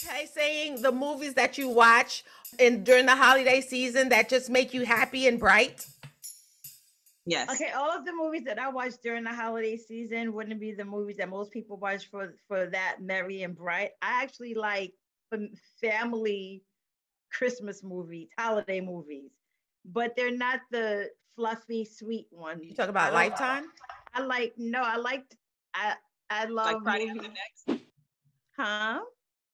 Okay, saying the movies that you watch during the holiday season that just make you happy and bright. Yes. Okay, all of the movies that I watch during the holiday season wouldn't be the movies that most people watch for that merry and bright. I actually like family Christmas movies, holiday movies, but they're not the fluffy, sweet ones. You talk about Lifetime? I love like Friday movies. After Next. Huh?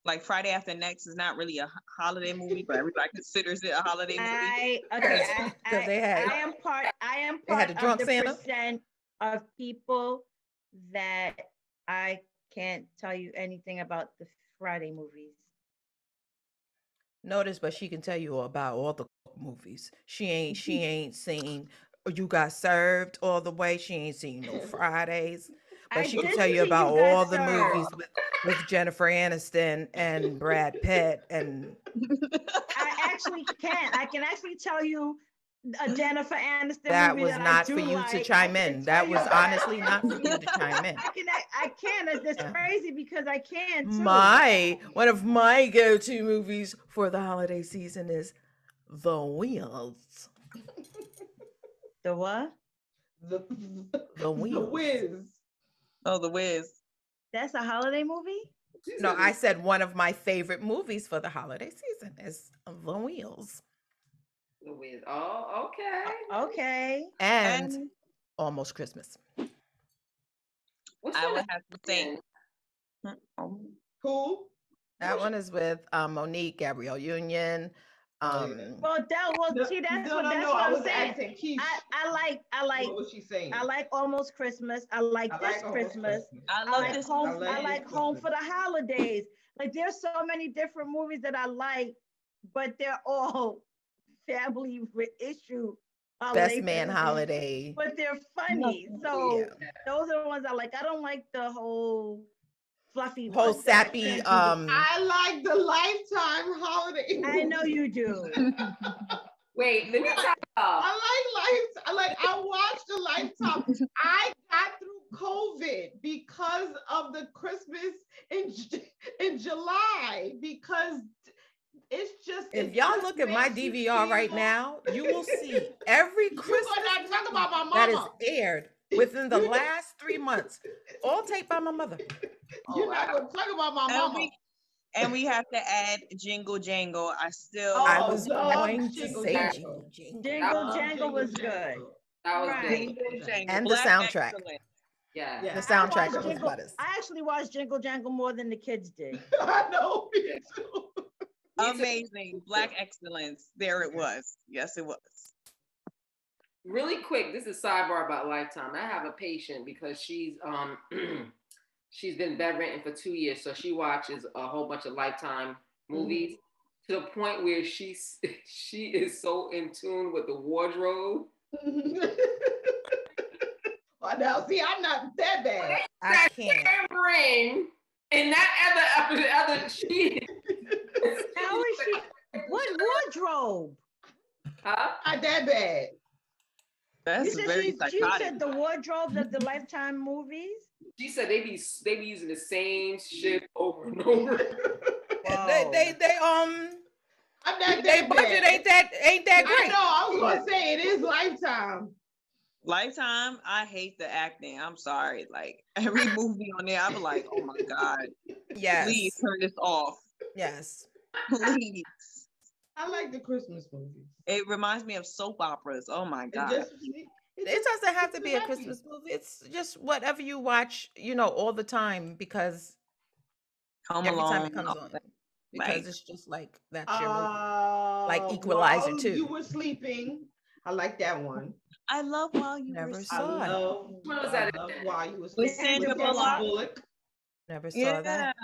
Like Friday After Next is not really a holiday movie, but everybody considers it a holiday movie. I am part of the Santa? percent of people that I can't tell you anything about the Friday movies. Notice, but she can tell you about all the movies. She ain't seen You Got Served all the way. She ain't seen no Fridays. But she can tell you about all the movies with Jennifer Aniston and Brad Pitt. And I actually can. I can actually tell you a Jennifer Aniston that movie was not for you to chime in. That was honestly not for you to chime in. I can. It's crazy because I can too. One of my go-to movies for the holiday season is The Wheels. The what? The Wheels. The Wiz. Oh, The Wiz. That's a holiday movie? No, I said one of my favorite movies for the holiday season is The Wheels. The Wiz. Oh, okay. Okay. And Almost Christmas. I would have to say. Cool. That one is with Monique, Gabrielle Union. See, that's what I'm saying. I like. What was she saying? I like Almost Christmas. I like This Christmas. I like Home for the Holidays. Like, there's so many different movies that I like, but they're all family issue. Best Man Holiday. But they're funny. So those are the ones I like. I don't like the whole fluffy whole sappy I like the Lifetime holiday movie. I know you do. Wait, let me talk about. I watched the Lifetime. I got through COVID because of the Christmas in July, because it's just. If y'all look at my DVR right now, you will see every Christmas talk about my mama. that is aired within the last 3 months, all taped by my mother. You're not going to talk about my mama. And we have to add Jingle Jangle. I was going to say Jingle Jangle. Jingle Jangle was good. That was good. And the soundtrack. Yeah. The soundtrack was better. I actually watched Jingle Jangle more than the kids did. I know, me too. Amazing. Black excellence. There it was. Yes, it was. Really quick, this is sidebar about Lifetime. I have a patient because she's she's been bedridden for 2 years, so she watches a whole bunch of Lifetime movies to the point where she is so in tune with the wardrobe. Well, now see, I'm not that bad. I can't. Ring and that other she. How is she? What wardrobe? Huh? Not that bad. That's very psychotic. You said the wardrobes of the Lifetime movies? She said they be using the same shit over and over. Wow. They I'm not they that budget bad. ain't that great. I know, I was gonna say it is Lifetime. Lifetime, I hate the acting. I'm sorry. Like every movie on there, I'm like, oh my God. Yes. Please turn this off. Yes. Please. I like the Christmas movies. It reminds me of soap operas. Oh my God. It doesn't have to be a Christmas movie. It's just whatever you watch, all the time, because every time it comes on. Because it's just like that's your movie. Like Equalizer 2. You were sleeping. I like that one. I love While You Never Were saw it. What was that? While You Were With Sleeping. Sandra Bullock. Never saw that.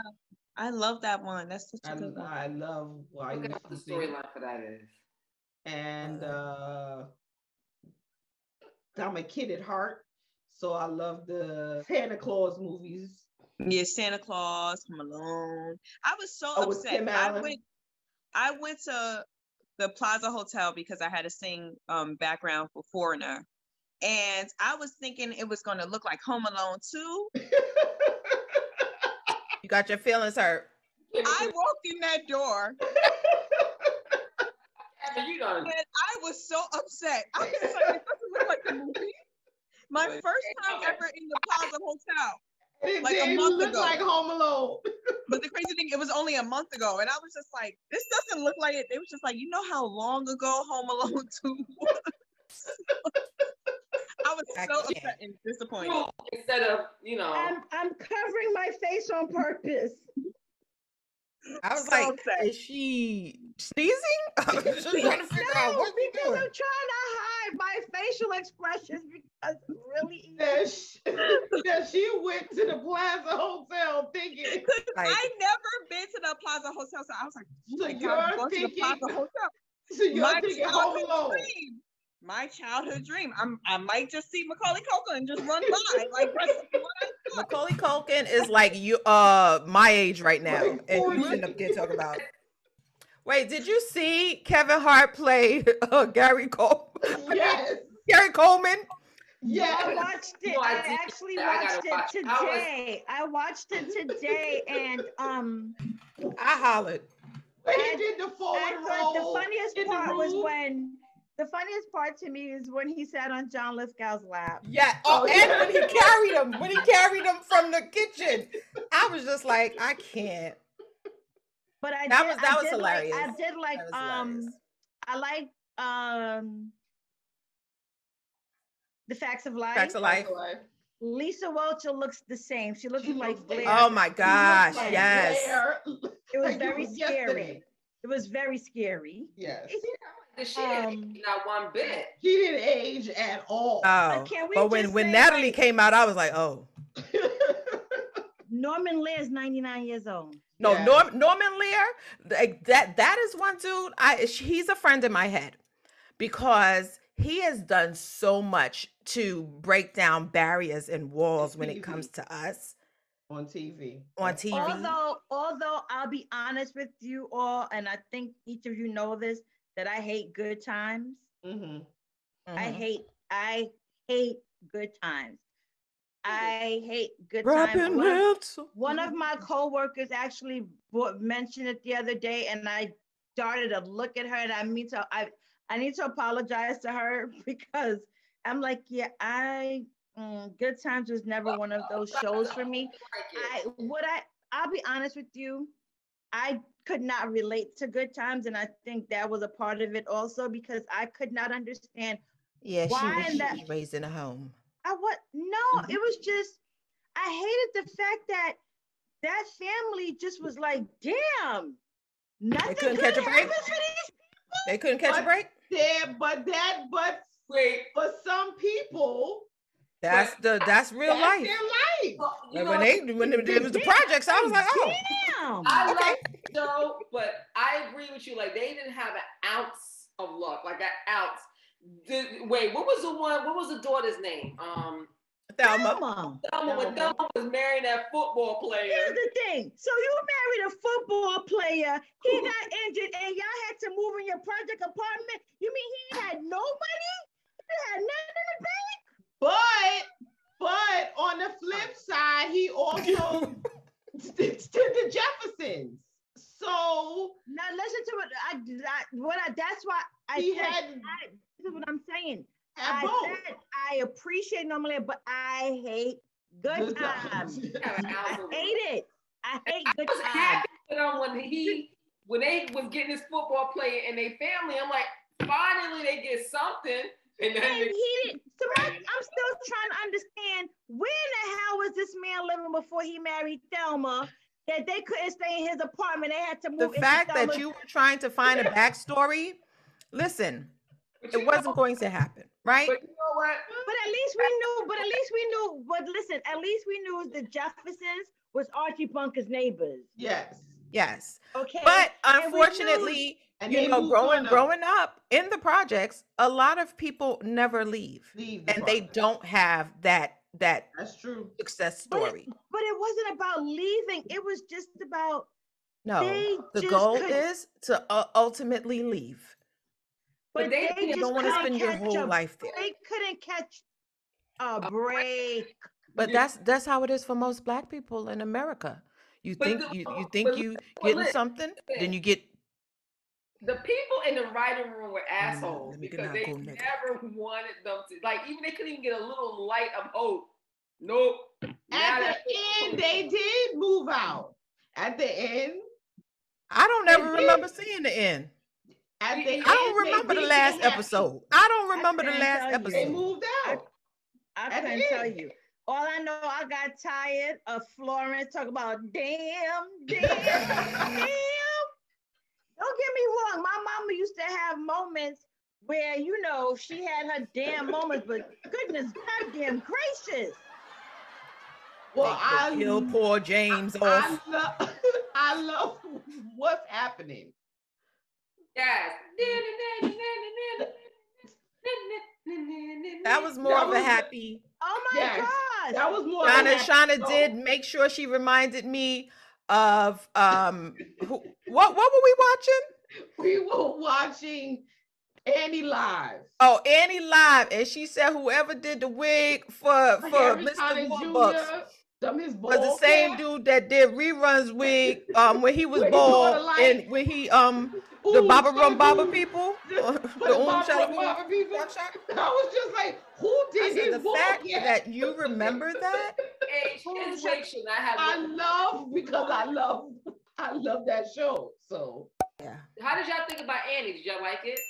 I love that one. That's such a good one. I love While You Were What the Sleeping. storyline for that is. And I'm a kid at heart, so I love the Santa Claus movies. Yeah, Santa Claus, Home Alone. I was so upset. I went to the Plaza Hotel because I had to sing background for Foreigner. And I was thinking it was going to look like Home Alone 2. You got your feelings hurt. I walked in that door. You know. And I was so upset. I was just like, it doesn't look like the movie. My first time ever in the Plaza Hotel. It like didn't a month look ago. like Home Alone. But the crazy thing, it was only a month ago. And I was just like, this doesn't look like it. They was just like, you know how long ago Home Alone 2 was? I was so upset and disappointed. Instead of, I'm covering my face on purpose. I was like, is she sneezing? I was just trying to figure out what she's doing. I'm trying to hide my facial expressions because really. That she went to the Plaza Hotel thinking. I never been to the Plaza Hotel, so I was like, oh my God, I'm going to the Plaza Hotel. So you're thinking Home Alone. My childhood dream. I might just see Macaulay Culkin and just run by. Like that's what I thought. Macaulay Culkin is like my age right now, and you shouldn't have been talking about. Wait, did you see Kevin Hart play Gary Coleman? Yes. Gary Coleman. Yeah, I watched it. No, I actually watched it today. I watched it today, and I hollered. He did the forward roll. The funniest part was when. The funniest part to me is when he sat on John Lithgow's lap. Yeah. Oh, and when he carried him from the kitchen, I was just like, I can't. But that was hilarious. I did like I like The Facts of Life. Facts of Life. Lisa Whelchel looks the same. She looks like Lear. Oh my gosh! Like yes. It was very scary. It was very scary. Yes. She didn't not one bit. He didn't age at all. Oh, but when Natalie came out, I was like, oh. Norman Lear is 99 years old. No, yeah. Norman Lear, that is one dude. He's a friend in my head because he has done so much to break down barriers and walls when it comes to us. On TV. Although I'll be honest with you all, and I think each of you know this, that I hate Good Times. Mm-hmm. Mm-hmm. I hate Good Times. I hate Good Times. One of my coworkers actually mentioned it the other day, and I started to look at her, and I need to apologize to her because I'm like, Good Times was never one of those shows for me. I'll be honest with you, I could not relate to Good Times, and I think that was a part of it also because I could not understand. Yeah, she was raised in a home. It was just I hated the fact that family just was like, damn, nothing. They couldn't catch a break. They couldn't catch a break. For some people. That's real life. Their life. When it was the projects, I was like, oh, damn. I like the show, but I agree with you. Like they didn't have an ounce of luck, like an ounce. What was the one? What was the daughter's name? Thelma. When Thelma was marrying that football player. Here's the thing. So you married a football player. He got injured, and y'all had to move in your project apartment. You mean he had no money? He had nothing in the bank. But on the flip side, he also did the Jeffersons. So now listen to what that's why this is what I'm saying. I appreciate Norman Lear, but I hate Good Times. I hate it. I hate Good Times. When they was getting this football player and their family, I'm like, finally they get something. And then he didn't. So I'm still trying to understand where the hell was this man living before he married Thelma that they couldn't stay in his apartment. They had to move. The fact that you were trying to find a backstory, listen, it wasn't going to happen, right? But you know what? But at least we knew. But listen, at least we knew the Jeffersons was Archie Bunker's neighbors. Yes. Okay. But unfortunately, growing up in the projects, a lot of people never leave and they don't have that that's true success story. But it wasn't about leaving. It was just about the goal is to ultimately leave. But they don't want to spend your whole life there. They couldn't catch a break. But that's how it is for most Black people in America. You think you getting something, then you get. The people in the writing room were assholes Let me because not they go negative. never wanted them to, like, even they couldn't even get a little light of hope. Nope. At the end, they did move out. At the end, I don't ever remember seeing the end. At the I don't remember the last episode. I don't remember the last episode. They moved out. I can't tell you. All I know, I got tired of Florence talking about damn. Don't get me wrong. My mama used to have moments where, you know, she had her damn moments, but goodness, goddamn gracious. Well, I kill poor James off. I love what's happening. Yes. That was more of a happy. Oh my gosh. That was more. Shauna did make sure she reminded me of what were we watching? We were watching Annie Live. Oh, Annie Live, and she said whoever did the wig for Mr. Warbucks was the same dude that did reruns wig when he was bald and when he the Baba Rum Baba people, the Baba people. I was just like, who did his the fact that you remember that? I love that show. So yeah. How did y'all think about Annie? Did y'all like it?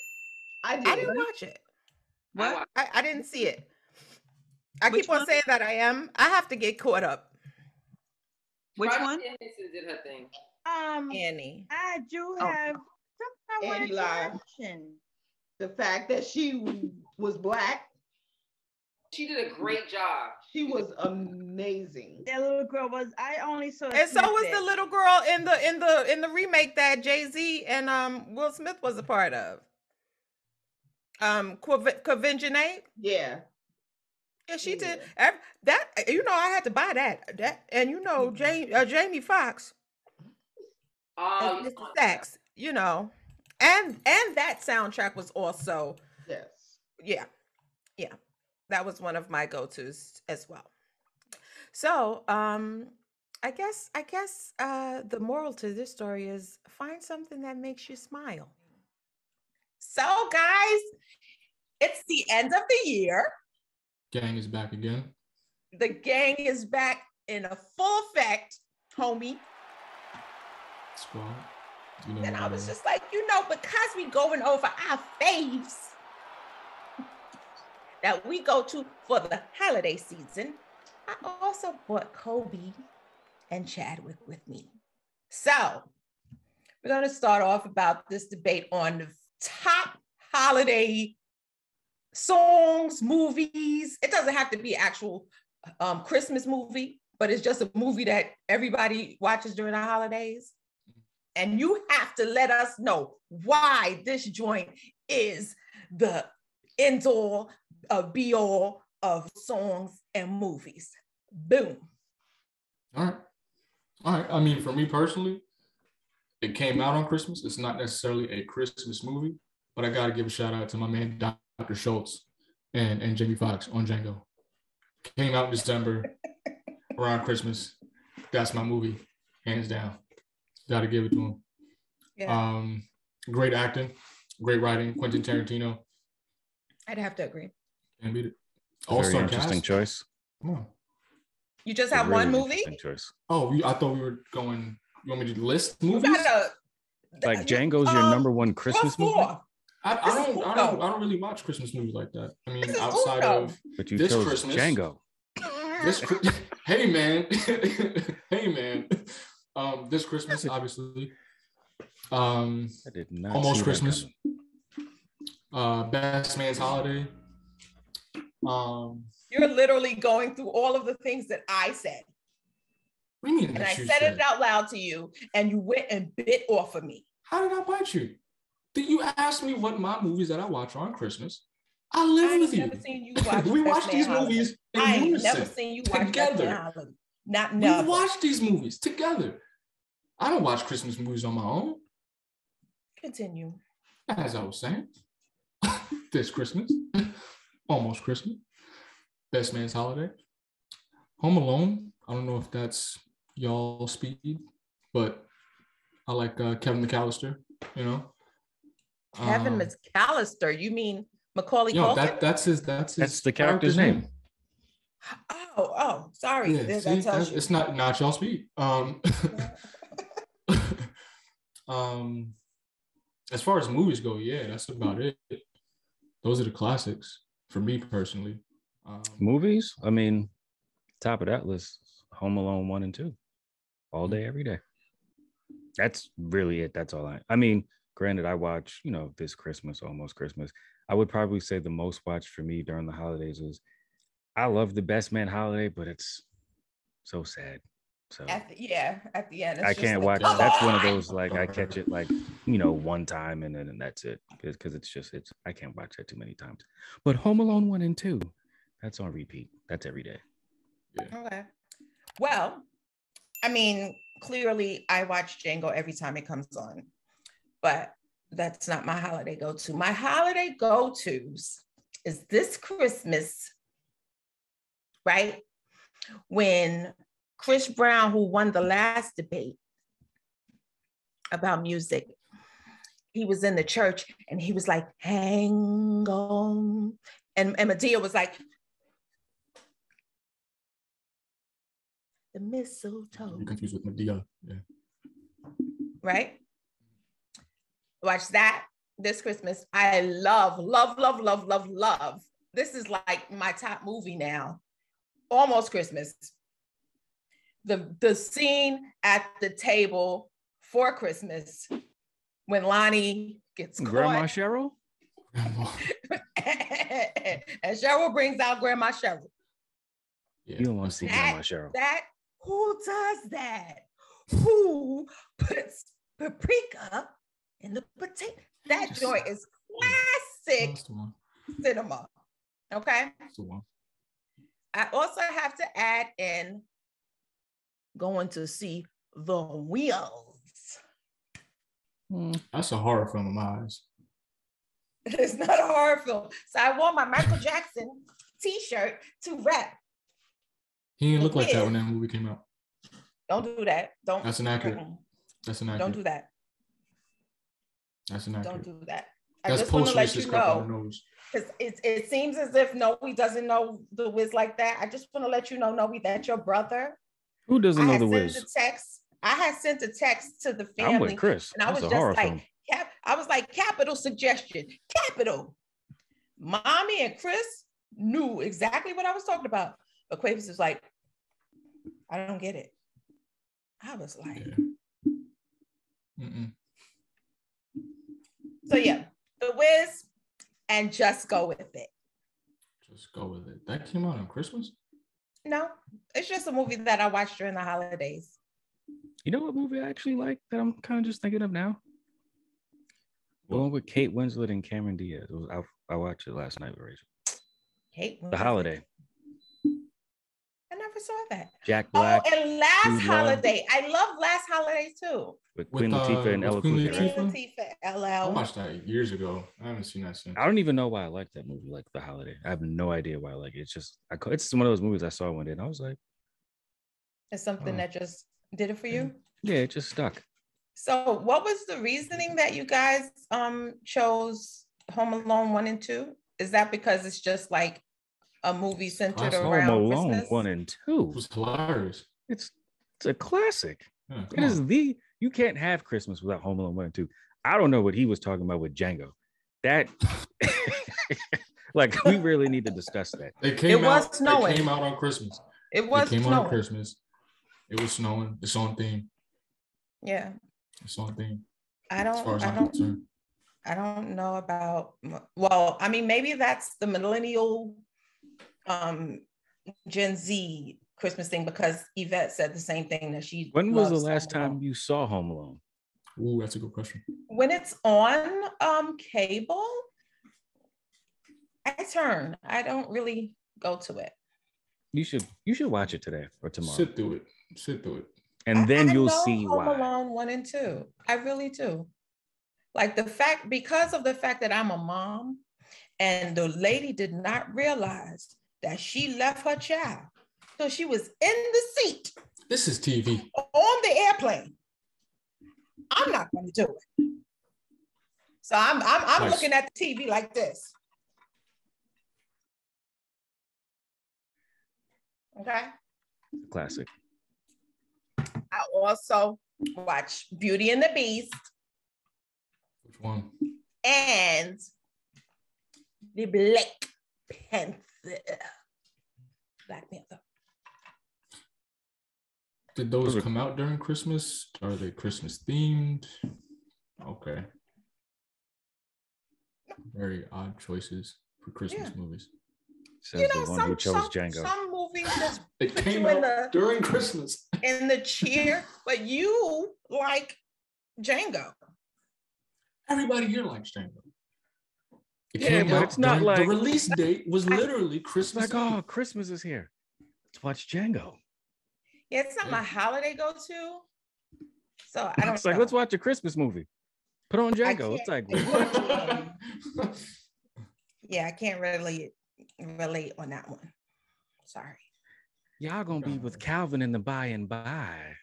I didn't watch it. What? I didn't see it. I keep on saying that I have to get caught up. Which one? Did her thing. Annie. I do have something I want to mention. The fact that she was Black. She did a great job. She was amazing. That little girl was. I only saw. And so was the little girl in the remake that Jay-Z and Will Smith was a part of. Quvenzhané. Yeah. Yeah, she did that. You know, I had to buy that, and you know, Jamie Foxx. Oh, Mr. Sax, you know, and that soundtrack was also yeah, that was one of my go-tos as well. So, I guess the moral to this story is find something that makes you smile. So, guys, it's the end of the year. Gang is back again. The gang is back in a full effect, homie. Squad. And I was just like, you know, because we going over our faves that we go to for the holiday season, I also brought Kobe and Chadwick with me. So we're going to start off about this debate on the top holiday songs, movies. It doesn't have to be actual Christmas movie, but it's just a movie that everybody watches during the holidays. And you have to let us know why this joint is the end all, be all of songs and movies. Boom. All right. I mean, for me personally, it came out on Christmas. It's not necessarily a Christmas movie, but I got to give a shout out to my man, Dr. Schultz and Jamie Foxx on Django. Came out in December around Christmas. That's my movie, hands down. Got to give it to him. Yeah. Great acting, great writing. Quentin Tarantino. I'd have to agree. Can't beat it. Very interesting choice. Come on. You just have one movie? Choice. Oh, I thought we were going. You want me to list movies? Like Django's your number one Christmas movie? I don't really watch Christmas movies like that. I mean, outside of but you this chose Christmas, Django. Hey man, hey man. This Christmas, obviously. I did not Almost Christmas. Best Man's Holiday. You're literally going through all of the things that I said. What do you mean? And I said it out loud to you, and you went and bit off of me. How did I bite you? Did you ask me what my movies that I watch on Christmas? I live with you. Never seen you watch we watch these movies in unison. Never seen you watch together. Never. We watch these movies together. I don't watch Christmas movies on my own. Continue. As I was saying, this Christmas, almost Christmas, Best Man's Holiday, Home Alone. I don't know if that's y'all speed, but I like Kevin McAllister. You know, Kevin McAllister. You mean Macaulay Culkin? That's the character's name. Oh, sorry. Yeah, that tells you. It's not y'all speed. As far as movies go, yeah, that's about it. Those are the classics for me personally. Movies? I mean, top of that list, Home Alone 1 and 2. All day, every day. That's really it. That's all I mean, granted, I watch, this Christmas, almost Christmas. I would probably say the most watched for me during the holidays is, I love The Best Man Holiday, but it's so sad. So at the end, I can't watch. That's one of those, like, I catch it like, one time and then that's it, because it's I can't watch that too many times. But Home Alone 1 and 2, that's on repeat. That's every day. Yeah. Okay. Well, I mean, clearly I watch Django every time it comes on, but that's not my holiday go-to. My holiday go-tos is this Christmas, right? When Chris Brown, who won the last debate about music, he was in the church and he was like, hang on. And Medea was like, the mistletoe. You're confused with Medea. Yeah. Right? Watch that this Christmas. I love, love, love, love, love, love. This is like my top movie now. Almost Christmas. The scene at the table for Christmas when Lonnie gets caught. Grandma Cheryl? And Cheryl brings out Grandma Cheryl. Yeah, you don't want to see Grandma Cheryl. Who does that? Who puts paprika in the potato? That joint is classic cinema. Okay? That's the one. I also have to add in going to see The Wheels. That's a horror film in my eyes. It's not a horror film. So I wore my Michael Jackson t-shirt to rap. He didn't look like that when that movie came out. Don't do that. Don't. That's inaccurate. That's inaccurate. Don't do that. That's inaccurate. Don't do that. That's I just want to let you know. Because it seems as if Noey doesn't know The Wiz like that. I just want to let you know, Noey, that your brother. Who doesn't know The Wiz? I had sent a text to the family. I'm with Chris. And I was just like, I was like, capital suggestion. Capital. Mommy and Chris knew exactly what I was talking about. But Quavis was like, I don't get it. I was like, So yeah, The Wiz and Just Go With It. Just Go With It. That came out on Christmas? No, it's just a movie that I watched during the holidays. You know what movie I actually like that I'm kind of just thinking of now? The one with Kate Winslet and Cameron Diaz. I watched it last night with Rachel. Kate Winslet. The Holiday. I never saw that. Jack Black. Oh, and Last Holiday. I love Last Holiday too. With Queen Latifah and Ella Cool J, right? Queen Latifah, LL. I watched that years ago. I haven't seen that since. I don't even know why I like that movie, like The Holiday. I have no idea why I like it. It's just, it's one of those movies I saw one day and I was like, it's something that just did it for you? Yeah, it just stuck. So what was the reasoning that you guys chose Home Alone 1 and 2? Is that because it's just like a movie centered around Home Alone Christmas? 1 and 2. It was hilarious. It's a classic. Yeah, it is you can't have Christmas without Home Alone 1 and 2. I don't know what he was talking about with Django. That like we really need to discuss that. It came out on Christmas. It was came snowing. out on Christmas. It was snowing. It's on theme. Yeah. It's on theme. I don't know about, well, I mean, maybe that's the millennial Gen Z Christmas thing, because Yvette said the same thing that she. When was the last time you saw Home Alone? Ooh, that's a good question. When it's on cable, I don't really go to it. You should watch it today or tomorrow. Sit through it. And then you'll see why. Home Alone 1 and 2. I really do. Like because of the fact that I'm a mom, and the lady did not realize that she left her child. So she was in the seat This is TV. On the airplane. I'm not going to do it. So I'm Nice. looking at the TV like this. Okay. Classic. I also watch Beauty and the Beast. Which one? And the Black Panther. Black Panther. Did those come out during Christmas? Are they Christmas themed? Okay. Very odd choices for Christmas movies. Says the one who chose Django. Some movies just It put came you out during Christmas. in the cheer, but you like Django. Everybody here likes Django. It Yeah, came but out it's not during- like- the release date was literally Christmas. It's like, oh, Christmas is here. Let's watch Django. Yeah, it's not my holiday go to. So I don't It's like, know. let's watch a Christmas movie. Put on Django. It's like, yeah, I can't really relate on that one. Sorry. y'all gonna be with Calvin in the by and by.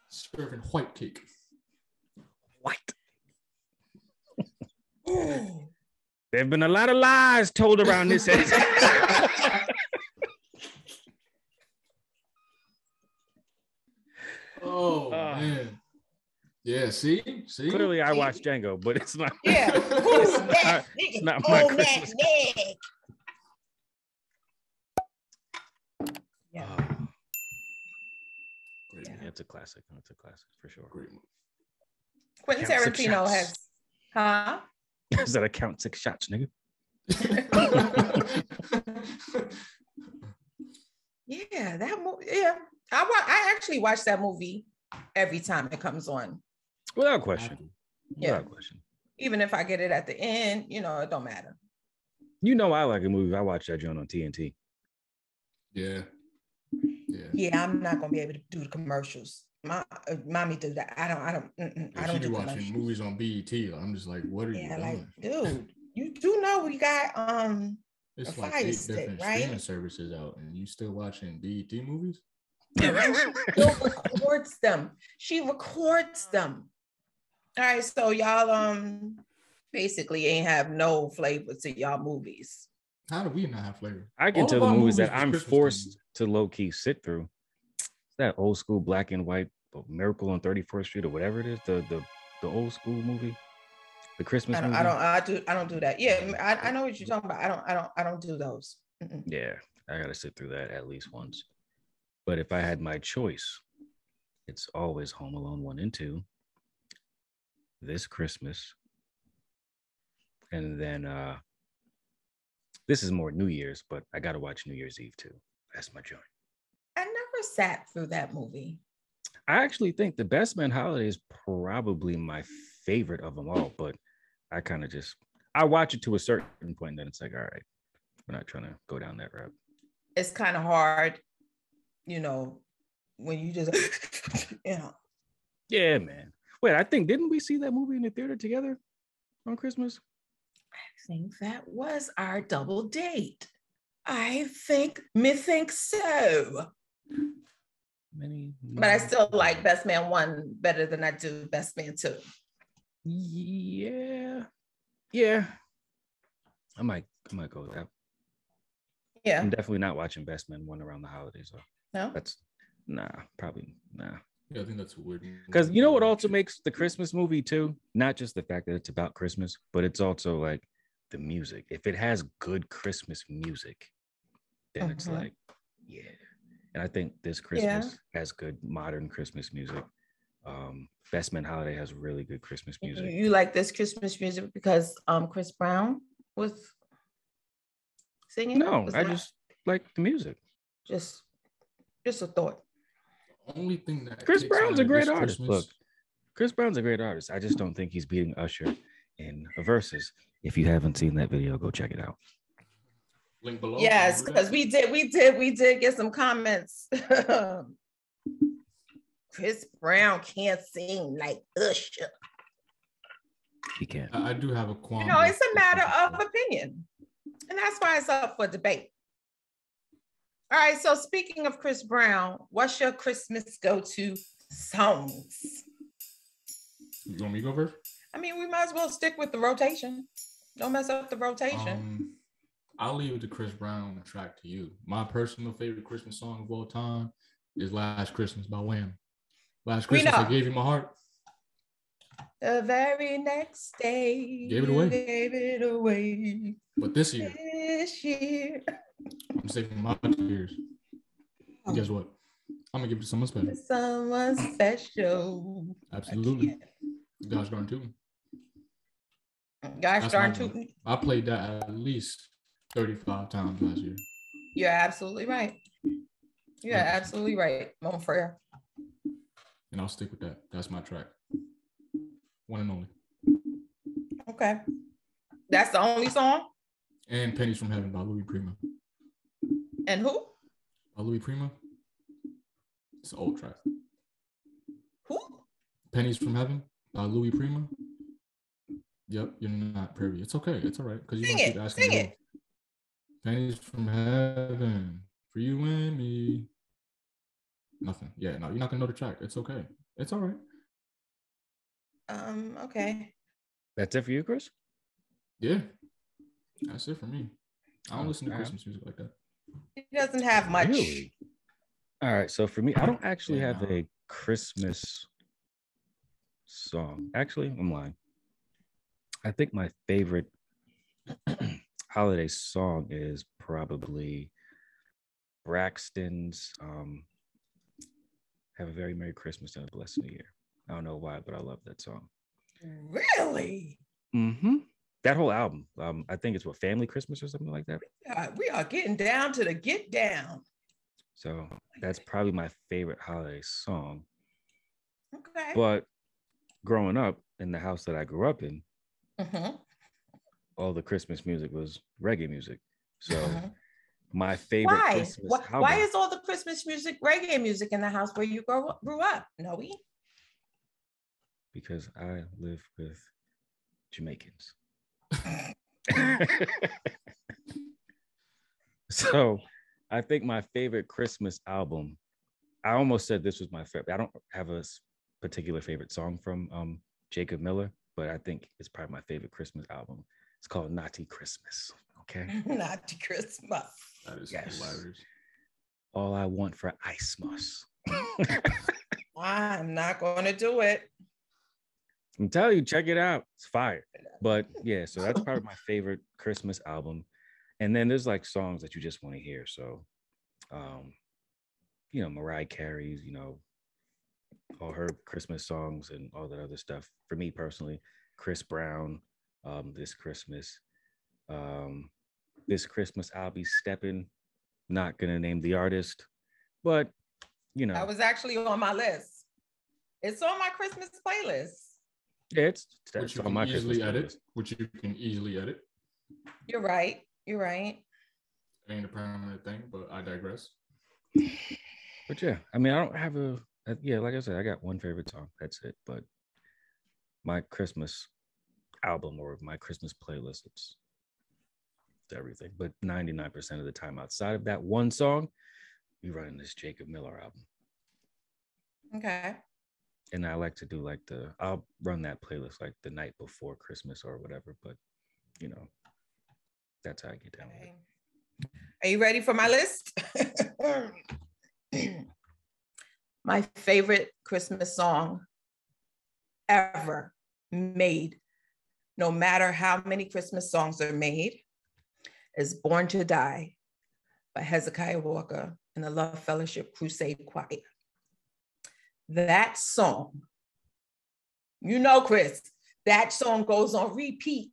Serving white cake. What? There have been a lot of lies told around this. Oh man. Yeah, see? Clearly I watched Django, but it's not. Yeah. Who's that It's nigga? not my Oh, Christmas. that nigga. Yeah. Great Yeah, movie. it's a classic. It's a classic for sure. Great movie. Quentin Count six Tarantino shots. has, huh? Is that a count 6 shots, nigga? Yeah, that movie. Yeah, I actually watch that movie every time it comes on. Without question. Yeah. Without question. Even if I get it at the end, it don't matter. You know I like a movie. I watch that joint on TNT. Yeah. Yeah, I'm not gonna be able to do the commercials. Mommy do that. I don't She do be watching commercials. movies on BET. I'm just like, what are you Yeah, doing? like, dude, you do know we got It's a like Fire 8 Stick, different right? streaming services out, and you still watching BET movies? Still records them. She records them. All right, so y'all basically ain't have no flavor to y'all movies. How do we not have flavor? I can All tell of the our movies that was I'm Christmas forced themed. to low-key sit through. That old school black and white Miracle on 34th Street or whatever it is, the old school movie, the Christmas movie. I don't do that. Yeah, I know what you're talking about. I don't do those. Mm-mm. Yeah, I gotta sit through that at least once. But if I had my choice, it's always Home Alone 1 and 2, this Christmas, and then this is more New Year's, but I gotta watch New Year's Eve too. That's my joint. I never sat through that movie. I actually think The Best Man Holiday is probably my favorite of them all, but I kind of I watch it to a certain point, and then it's like, all right, we're not trying to go down that route. It's kind of hard, when you just, Yeah, man. Wait, I think, didn't we see that movie in the theater together on Christmas? I think that was our double date. I think so. But I still like Best Man 1 better than I do Best Man 2. Yeah. I might go with that. Yeah. I'm definitely not watching Best Man 1 around the holidays though. No? That's probably nah. Yeah, I think that's weird. Because you know what also makes the Christmas movie too? Not just the fact that it's about Christmas, but it's also like the music. If it has good Christmas music, then it's like, yeah. And I think this Christmas has good modern Christmas music. Best Man Holiday has really good Christmas music. You like this Christmas music because Chris Brown was singing? No, I just like the music. Just a thought. Only thing that Chris takes me Brown's out a of great this artist. Christmas- Look, Chris Brown's a great artist. I just don't think he's beating Usher in verses. If you haven't seen that video, go check it out. Link below. Yes, because we did get some comments. Chris Brown can't sing like Usher. He can't. I do have a qualm. It's a matter of opinion. And that's why it's up for debate. All right, so speaking of Chris Brown, what's your Christmas go-to songs? You want me to go first? I mean, we might as well stick with the rotation. Don't mess up the rotation. I'll leave the Chris Brown track to you. My personal favorite Christmas song of all time is Last Christmas by Wham. Last Christmas, I gave you my heart. The very next day, gave it away. You gave it away. But this year, I'm saving my tears. And guess what? I'm gonna give it to someone special. Someone special. Absolutely. Gosh darn tootin'. Gosh darn tootin'. I played that at least 35 times last year. You're absolutely right. You're absolutely right, Mom Freya. And I'll stick with that. That's my track. One and only. Okay. That's the only song? And Pennies from Heaven by Louis Prima. And who? By Louis Prima. It's an old track. Who? Pennies from Heaven by Louis Prima. Yep, you're not privy. It's okay. It's all right. Because you're going to keep asking. Sing it. Pennies from Heaven for you and me. Nothing. Yeah, no, you're not going to know the track. It's okay. It's all right. Okay. That's it for you, Chris? Yeah. That's it for me. I don't listen to Christmas music like that. He doesn't have much. Really? All right. So for me, I don't actually have a Christmas song. Actually, I'm lying. I think my favorite holiday song is probably Braxton's Have a Very Merry Christmas and a Blessed New Year. I don't know why, but I love that song. Really? Mm-hmm. That whole album. I think it's Family Christmas or something like that. We are getting down to the get down. So that's probably my favorite holiday song. Okay. But growing up in the house that I grew up in, all the Christmas music was reggae music. So my favorite Christmas album. Why is all the Christmas music reggae music in the house where you grew up, Noey? Because I live with Jamaicans. So I think my favorite Christmas album, I almost said this was my favorite. I don't have a particular favorite song from Jacob Miller, but I think it's probably my favorite Christmas album. It's called Naughty Christmas. Okay. Naughty Christmas. That is hilarious. All I Want for Icemas. I'm not going to do it. I'm telling you, check it out. It's fire. But yeah, so that's probably my favorite Christmas album. And then there's like songs that you just want to hear. So, Mariah Carey's, all her Christmas songs and all that other stuff. For me personally, Chris Brown, This Christmas I'll Be Stepping. Not going to name the artist, but, That was actually on my list. It's on my Christmas playlist. Yeah, it's which you can easily edit. Which you can easily edit. You're right. It ain't a permanent thing, but I digress. But yeah, I mean, I don't have like I said, I got one favorite song. That's it. But my Christmas album or my Christmas playlist, it's everything. But 99% of the time outside of that one song, we running this Jacob Miller album. Okay. And I like to do I'll run that playlist like the night before Christmas or whatever, but that's how I get down with it. Are you ready for my list? My favorite Christmas song ever made, no matter how many Christmas songs are made, is Born to Die by Hezekiah Walker and the Love Fellowship Crusade Choir. That song, Chris, that song goes on repeat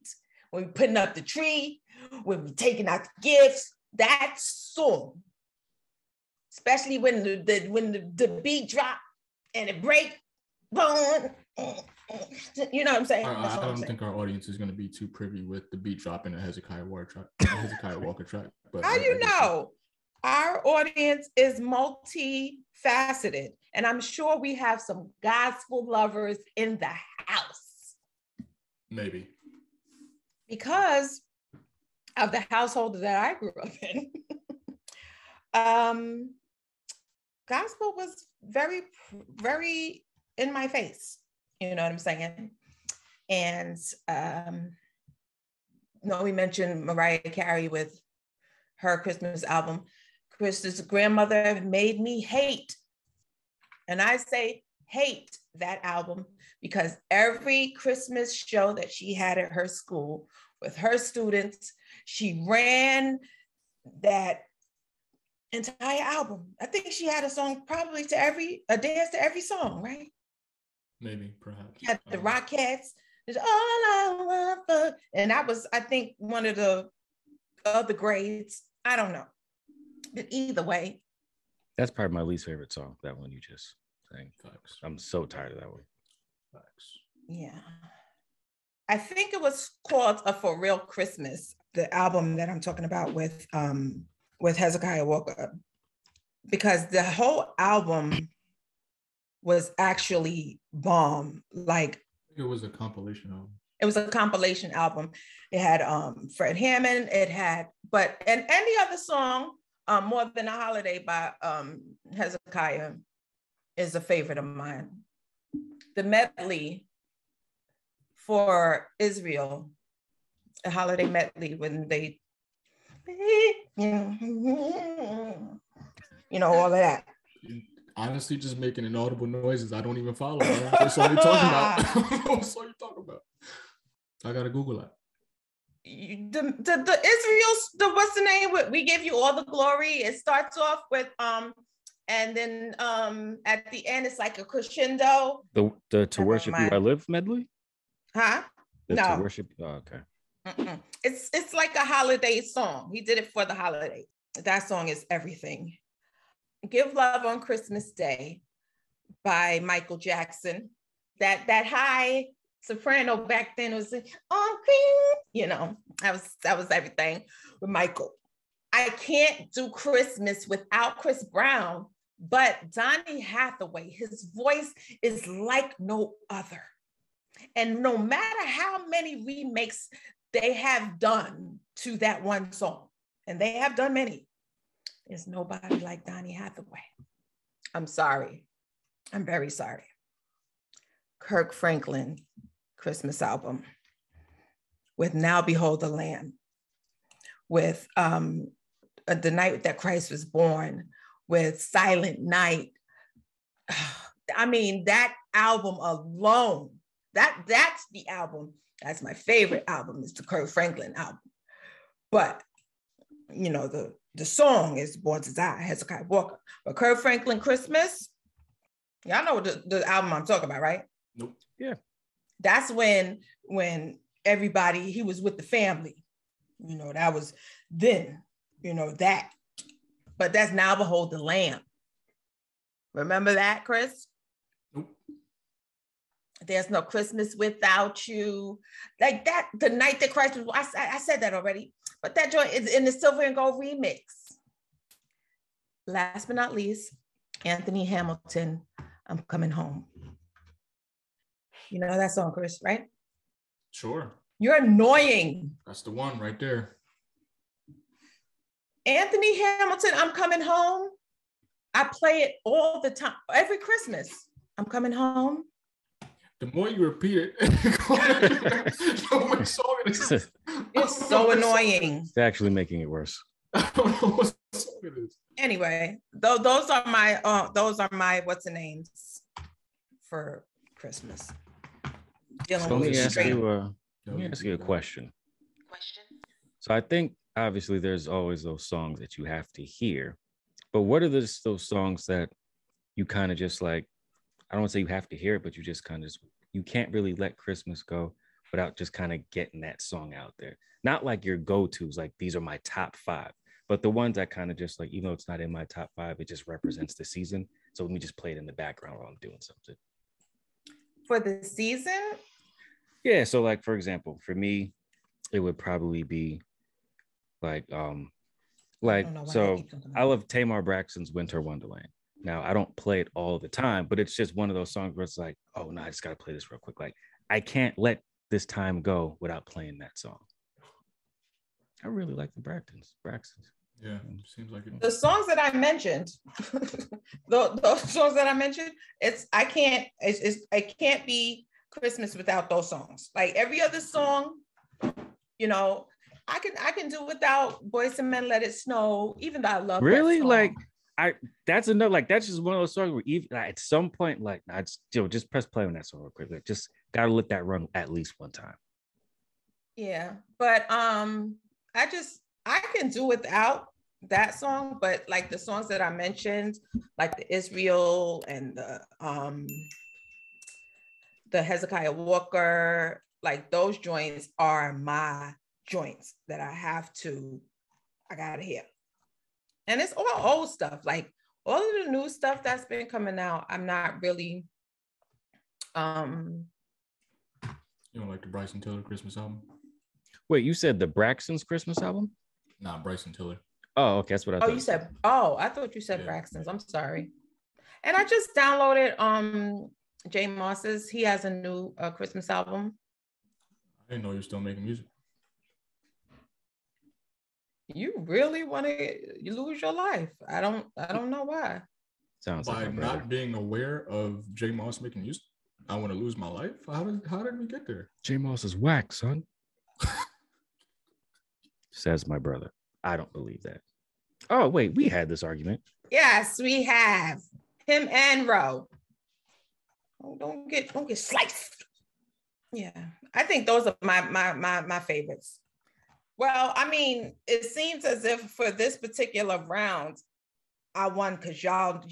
when we're putting up the tree, when we're taking out the gifts. That song, especially when the beat drop and it break, boom, you know what I'm saying? I don't think our audience is going to be too privy with the beat drop in a Hezekiah Walker track. But how you know? Our audience is multifaceted, and I'm sure we have some gospel lovers in the house. Maybe. Because of the household that I grew up in, gospel was very, very in my face. You know what I'm saying? And we mentioned Mariah Carey with her Christmas album. Chris's grandmother made me hate, and I say hate that album, because every Christmas show that she had at her school with her students, she ran that entire album. I think she had a song probably a dance to every song, right? Maybe, perhaps. She had the Rockettes, all I want for, and that was, I think, one of the other grades. I don't know. But either way. That's probably my least favorite song, that one you just sang. Foxx. I'm so tired of that one. Foxx. Yeah. I think it was called A For Real Christmas, the album that I'm talking about with Hezekiah Walker, because the whole album was actually bomb. Like, it was a compilation album. It was a compilation album. It had Fred Hammond, and any other song, More Than a Holiday by Hezekiah is a favorite of mine. The medley for Israel, a holiday medley, when they, all of that. Honestly, just making inaudible noises. I don't even follow. What song you talking about? What song you talking about? I gotta Google that. The Israel, what's the name? We give you all the glory. It starts off with and then at the end it's like a crescendo. The To Worship You I Live medley? Huh? To Worship. Oh, okay. Mm-mm. It's like a holiday song. He did it for the holiday. That song is everything. Give Love on Christmas Day by Michael Jackson. That high soprano back then was on Queen, that was everything with Michael. I can't do Christmas without Chris Brown, but Donny Hathaway, his voice is like no other. And no matter how many remakes they have done to that one song, and they have done many, there's nobody like Donny Hathaway. I'm sorry. I'm very sorry. Kirk Franklin Christmas album with Now Behold the Lamb, with The Night That Christ Was Born, with Silent Night. I mean, that album alone, that's the album. That's my favorite album, is the Kirk Franklin album. But, the song is Born to Die, Hezekiah Walker. But Kirk Franklin Christmas, y'all know the album I'm talking about, right? Nope. Yeah. That's when everybody, he was with the family. That was then, that. But that's Now Behold the Lamb. Remember that, Chris? Nope. There's no Christmas without you. Like that, The Night That Christ Was, I said that already. But that joint is in the Silver and Gold remix. Last but not least, Anthony Hamilton, I'm Coming Home. You know that song, Chris, right? Sure. You're annoying. That's the one right there. Anthony Hamilton, I'm Coming Home. I play it all the time, every Christmas. I'm coming home. The more you repeat it, the more song it is. It's so annoying. It's actually making it worse. I don't know what song it is. Anyway, those are my what's the names for Christmas. So let me ask you a question. So I think obviously there's always those songs that you have to hear, but what are those songs that you kind of just like, I don't want to say you have to hear it, but you just kind of, you can't really let Christmas go without just kind of getting that song out there. Not like your go-tos, like these are my top 5, but the ones that kind of just like, even though it's not in my top 5, it just represents the season. So let me just play it in the background while I'm doing something. For the season? Yeah, so like, for example, for me, it would probably be like, I love Tamar Braxton's Winter Wonderland. Now, I don't play it all the time, but it's just one of those songs where it's like, oh, no, I just got to play this real quick. Like, I can't let this time go without playing that song. I really like the Braxtons. Yeah, seems like it. The songs that I mentioned, those songs that I mentioned, it can't be Christmas without those songs. Like every other song, you know, I can do without Boyz II Men, Let It Snow, even though I love really that song. like that's another like that's just one of those songs where even like, at some point like I just press play on that song real quick. Like, just gotta let that run at least one time. Yeah, but I can do without that song, but like the songs that I mentioned, like the Israel and the Hezekiah Walker, like those joints are my joints that I gotta hear. And it's all old stuff, like all of the new stuff that's been coming out. I'm not really. You don't like the Bryson Tiller Christmas album? Wait, you said the Braxton's Christmas album? Nah, Bryson Tiller. Oh, okay, that's what I thought. Oh, you said. Oh, I thought you said Braxton's. I'm sorry. And I just downloaded Jay Moss's. He has a new Christmas album. I didn't know you were still making music. You really want to lose your life? I don't know why. Sounds by like not being aware of Jay Moss making music. I want to lose my life. How did we get there? Jay Moss is whack, son. Says my brother. I don't believe that. Oh wait, we had this argument. Yes, we have him and Ro. Oh, don't get sliced. Yeah, I think those are my favorites. Well, I mean, it seems as if for this particular round, I won because y'all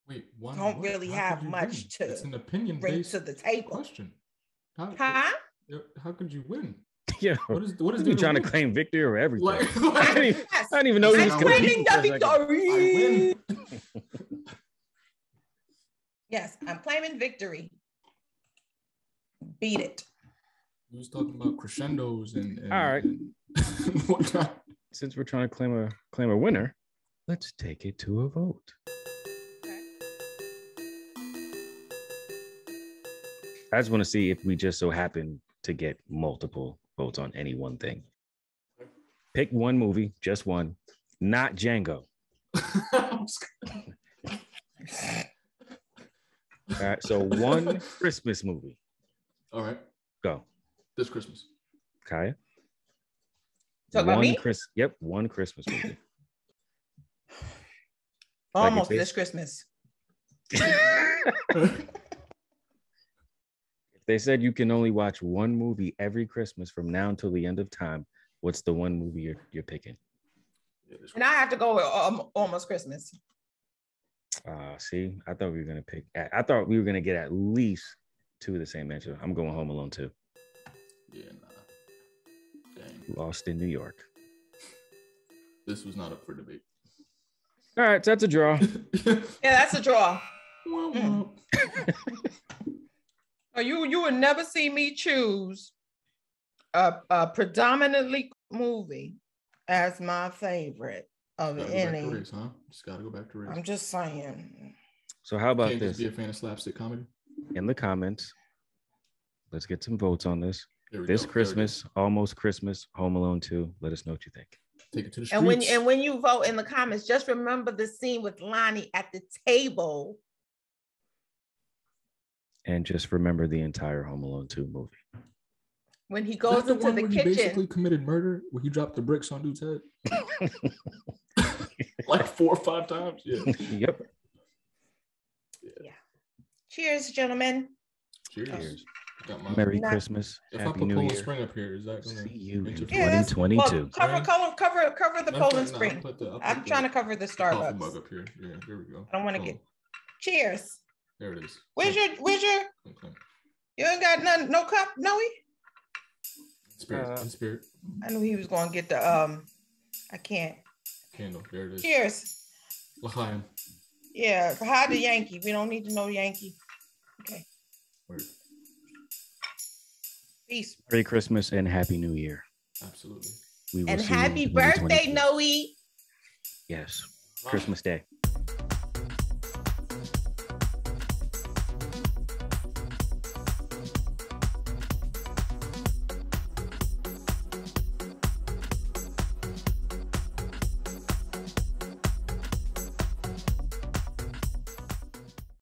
don't really have much to it's an opinion bring to the table. Question. How could you win? Yeah. What is you trying to claim victory or everything? I didn't even know he was claiming the victory. I win. Yes, I'm claiming victory. Beat it. We was talking about crescendos and all right. And Since we're trying to claim a winner, let's take it to a vote. I just want to see if we just so happen to get multiple votes on any one thing. Pick one movie, just one, not Django. All right, so one Christmas movie. All right. Go. This Christmas. Kaya? Talk about me? One Christmas movie. Almost this Christmas. If they said you can only watch one movie every Christmas from now until the end of time, what's the one movie you're picking? And I have to go with Almost Christmas. See, I thought we were gonna get at least two of the same answer. I'm going Home Alone 2. Yeah, nah. Dang. Lost in New York. This was not up for debate. All right, so that's a draw. Yeah, that's a draw. You would never see me choose a predominantly movie as my favorite of any. Race, huh? Just gotta go back to race. I'm just saying. So how about Can't this? Just be a fan of slapstick comedy. In the comments, let's get some votes on this. This Christmas, Almost Christmas, Home Alone 2. Let us know what you think. Take it to the streets. And when you vote in the comments, just remember the scene with Lonnie at the table. And just remember the entire Home Alone 2 movie. When he goes into the kitchen. He basically committed murder where he dropped the bricks on dude's head. Like 4 or 5 times. Yeah. Yep. Yeah. Cheers, gentlemen. Cheers. Merry Christmas. Happy New Year. Spring up here. Is that going to see you in 2022? Well, cover the Poland Spring. I'm trying to cover the Starbucks. Mug up here. Yeah, here we go. I don't want to get. Cheers. There it is. Where's your? Okay. You ain't got no cup, Noey? In spirit. I knew he was going to get the I can't. Candle. There it is. Cheers. L'chaim. Yeah, hide the Yankee. We don't need to know Yankee. Okay. Word. Peace. Merry Christmas and Happy New Year. Absolutely. And happy birthday, Noey. Yes. Christmas Day.